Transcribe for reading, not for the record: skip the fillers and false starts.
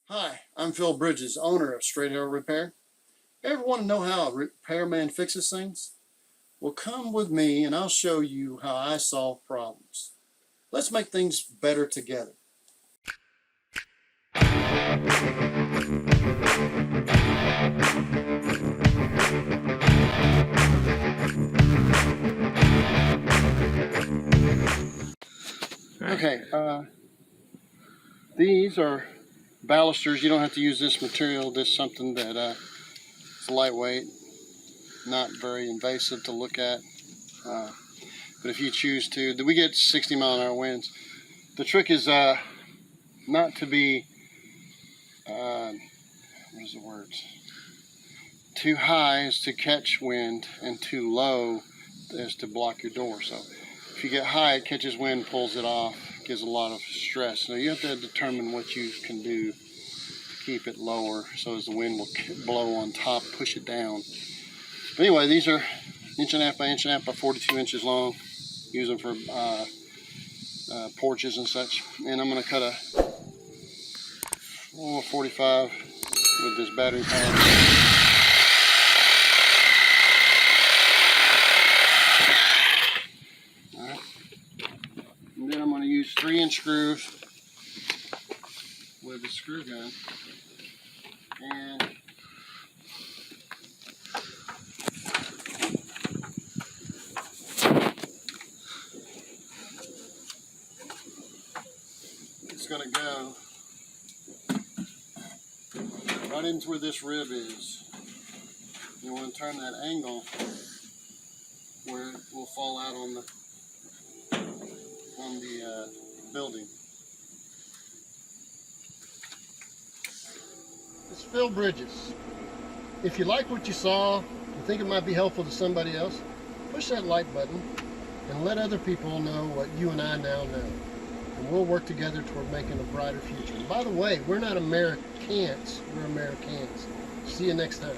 Hi, I'm Phil Bridges, owner of Straight Arrow Repair. Ever want to know how a repairman fixes things? Well, come with me and I'll show you how I solve problems. Let's make things better together. Okay, these are balusters. You don't have to use this material. This is something that is lightweight, not very invasive to look at. But if you choose to, we get 60-mile-an-hour winds. The trick is not to be, what is the word? Too high as to catch wind and too low as to block your door. So if you get high, it catches wind, pulls it off, gives a lot of stress. So you have to determine what you can do to keep it lower so as the wind will blow on top, push it down. But anyway, these are 1.5 by 1.5 by 42 inches long. Use them for porches and such. And I'm going to cut a 45 with this battery powered. Alright. And then I'm going to use 3-inch screws with the screw gun. And it's going to go right into where this rib is. You want to turn that angle where it will fall out on the building. It's Phil Bridges. If you like what you saw, you think it might be helpful to somebody else, push that like button and let other people know what you and I now know. And we'll work together toward making a brighter future. And by the way, we're not Americans, we're Americans. See you next time.